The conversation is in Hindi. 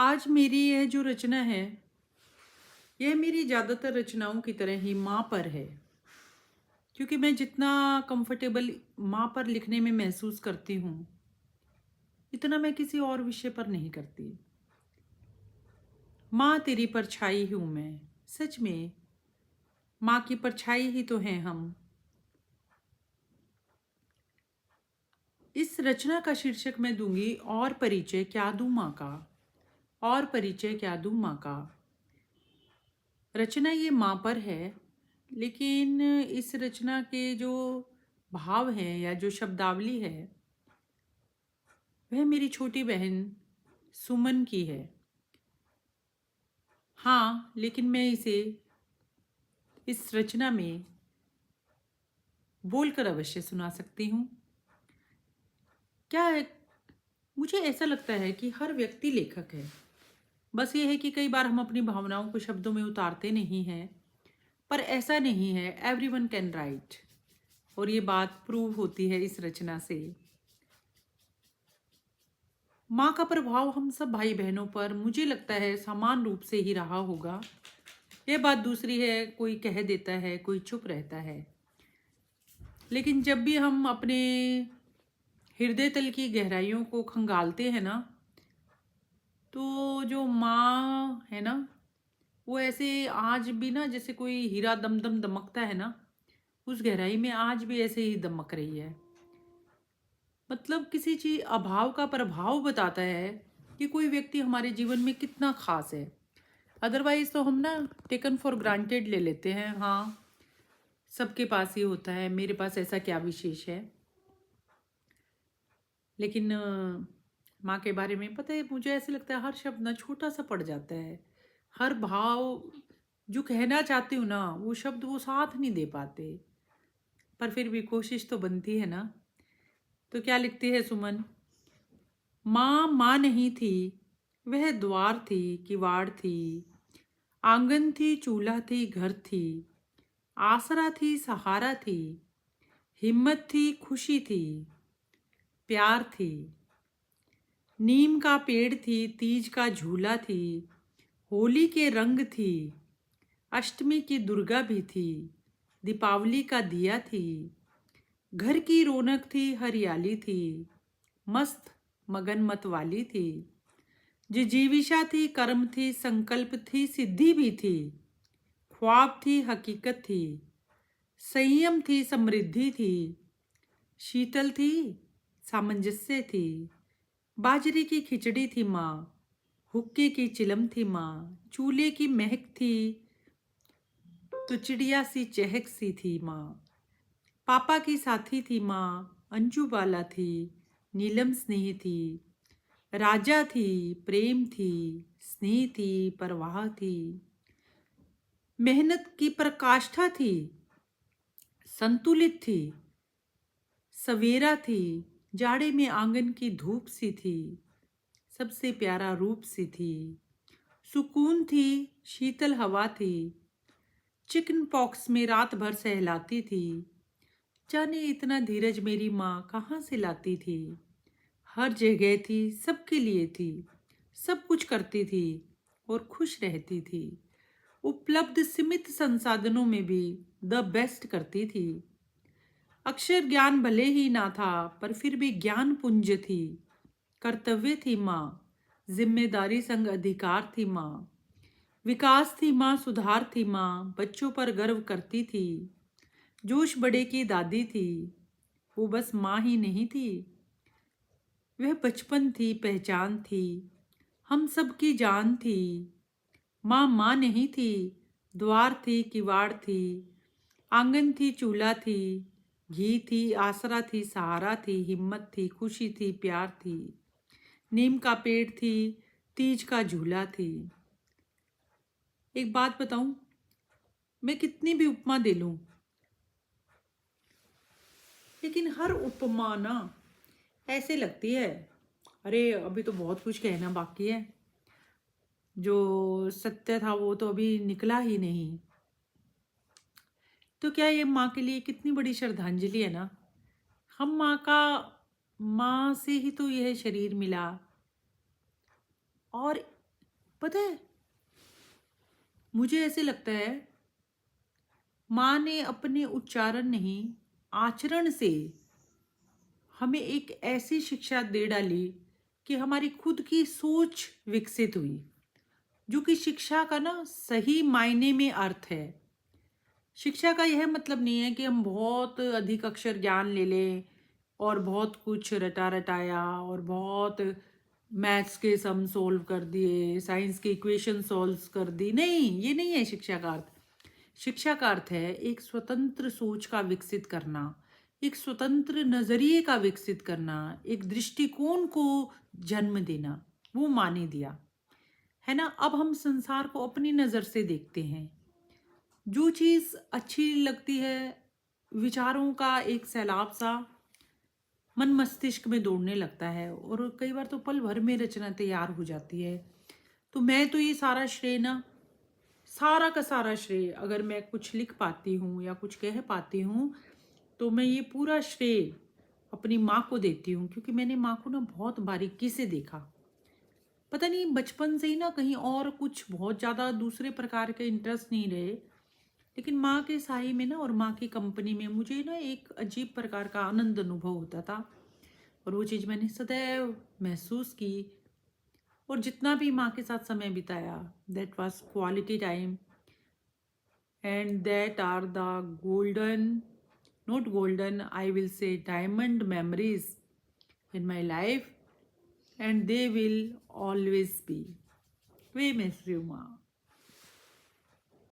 आज मेरी यह जो रचना है, यह मेरी ज़्यादातर रचनाओं की तरह ही माँ पर है। क्योंकि मैं जितना कंफर्टेबल माँ पर लिखने में महसूस करती हूँ, इतना मैं किसी और विषय पर नहीं करती। माँ तेरी परछाई हूँ मैं, सच में माँ की परछाई ही तो हैं हम। इस रचना का शीर्षक मैं दूंगी, और परिचय क्या दूँ माँ का। और परिचय क्या दूँ माँ का। रचना ये माँ पर है, लेकिन इस रचना के जो भाव हैं या जो शब्दावली है, वह मेरी छोटी बहन सुमन की है। हाँ, लेकिन मैं इसे इस रचना में बोलकर अवश्य सुना सकती हूँ। क्या है, मुझे ऐसा लगता है कि हर व्यक्ति लेखक है। बस ये है कि कई बार हम अपनी भावनाओं को शब्दों में उतारते नहीं हैं। पर ऐसा नहीं है, एवरीवन कैन राइट। और ये बात प्रूव होती है इस रचना से। माँ का प्रभाव हम सब भाई बहनों पर मुझे लगता है समान रूप से ही रहा होगा। यह बात दूसरी है, कोई कह देता है, कोई चुप रहता है। लेकिन जब भी हम अपने हृदय तल की गहराइयों को खंगालते हैं ना, तो जो माँ है ना, वो ऐसे आज भी ना, जैसे कोई हीरा दम दम दमकता है ना, उस गहराई में आज भी ऐसे ही दमक रही है। मतलब किसी चीज अभाव का प्रभाव बताता है कि कोई व्यक्ति हमारे जीवन में कितना खास है। अदरवाइज तो हम ना टेकन फॉर ग्रांटेड ले लेते हैं। हाँ, सबके पास ही होता है, मेरे पास ऐसा क्या विशेष है। लेकिन माँ के बारे में पता है, मुझे ऐसे लगता है हर शब्द ना छोटा सा पड़ जाता है। हर भाव जो कहना चाहती हूँ ना, वो शब्द वो साथ नहीं दे पाते। पर फिर भी कोशिश तो बनती है ना। तो क्या लिखती है सुमन। माँ माँ नहीं थी, वह द्वार थी, किवाड़ थी, आंगन थी, चूल्हा थी, घर थी, आसरा थी, सहारा थी, हिम्मत थी, खुशी थी, प्यार थी, नीम का पेड़ थी, तीज का झूला थी, होली के रंग थी, अष्टमी की दुर्गा भी थी, दीपावली का दिया थी, घर की रौनक थी, हरियाली थी, मस्त मगन मत वाली थी, जिजीविषा थी, कर्म थी, संकल्प थी, सिद्धि भी थी, ख्वाब थी, हकीकत थी, संयम थी, समृद्धि थी, शीतल थी, सामंजस्य थी, बाजरे की खिचड़ी थी माँ, हुक्के की चिलम थी माँ, चूल्हे की महक थी, तो चिड़िया सी चहक सी थी माँ, पापा की साथी थी माँ, अंजू बाला थी, नीलम स्नेह थी, राजा थी, प्रेम थी, स्नेह थी, परवाह थी, मेहनत की प्रकाष्ठा थी, संतुलित थी, सवेरा थी, जाड़े में आंगन की धूप सी थी, सबसे प्यारा रूप सी थी, सुकून थी, शीतल हवा थी, चिकन पॉक्स में रात भर सहलाती थी, जाने इतना धीरज मेरी माँ कहाँ से लाती थी, हर जगह थी, सबके लिए थी, सब कुछ करती थी और खुश रहती थी, उपलब्ध सीमित संसाधनों में भी द बेस्ट करती थी, अक्षर ज्ञान भले ही ना था, पर फिर भी ज्ञान पुंज थी, कर्तव्य थी माँ, जिम्मेदारी संग अधिकार थी माँ, विकास थी माँ, सुधार थी माँ, बच्चों पर गर्व करती थी, जोश बड़े की दादी थी, वो बस माँ ही नहीं थी, वह बचपन थी, पहचान थी, हम सब की जान थी। माँ माँ नहीं थी, द्वार थी, किवाड़ थी, आंगन थी, चूल्हा थी, घी थी, आसरा थी, सहारा थी, हिम्मत थी, खुशी थी, प्यार थी, नीम का पेड़ थी, तीज का झूला थी। एक बात बताऊं, मैं कितनी भी उपमा दे लूं, लेकिन हर उपमा ना ऐसे लगती है, अरे अभी तो बहुत कुछ कहना बाकी है, जो सत्य था वो तो अभी निकला ही नहीं। तो क्या ये माँ के लिए कितनी बड़ी श्रद्धांजलि है ना। हम माँ से ही तो यह शरीर मिला, और पता है, मुझे ऐसे लगता है माँ ने अपने उच्चारण नहीं, आचरण से हमें एक ऐसी शिक्षा दे डाली कि हमारी खुद की सोच विकसित हुई, जो कि शिक्षा का ना सही मायने में अर्थ है। शिक्षा का यह मतलब नहीं है कि हम बहुत अधिक अक्षर ज्ञान ले लें और बहुत कुछ रटा रटाया और बहुत मैथ्स के सम सोल्व कर दिए, साइंस के इक्वेशन सॉल्व कर दी। नहीं, ये नहीं है शिक्षा का अर्थ। शिक्षा का अर्थ है एक स्वतंत्र सोच का विकसित करना, एक स्वतंत्र नजरिए का विकसित करना, एक दृष्टिकोण को जन्म देना। वो माँ ने दिया है ना। अब हम संसार को अपनी नजर से देखते हैं। जो चीज अच्छी लगती है, विचारों का एक सैलाब सा मन मस्तिष्क में दौड़ने लगता है और कई बार तो पल भर में रचना तैयार हो जाती है। तो मैं तो ये सारा श्रेय ना, सारा का सारा श्रेय, अगर मैं कुछ लिख पाती हूँ या कुछ कह पाती हूँ, तो मैं ये पूरा श्रेय अपनी माँ को देती हूँ, क्योंकि मैंने माँ को ना बहुत बारीकी से देखा। पता नहीं बचपन से ही ना कहीं और कुछ बहुत ज़्यादा दूसरे प्रकार के इंटरेस्ट नहीं रहे, लेकिन माँ के साय में ना और माँ की कंपनी में मुझे ना एक अजीब प्रकार का आनंद अनुभव होता था, और वो चीज़ मैंने सदैव महसूस की। और जितना भी माँ के साथ समय बिताया, that was quality time, and that are the golden, not golden, I will say diamond memories in my life, and they will always be. We miss you, Ma.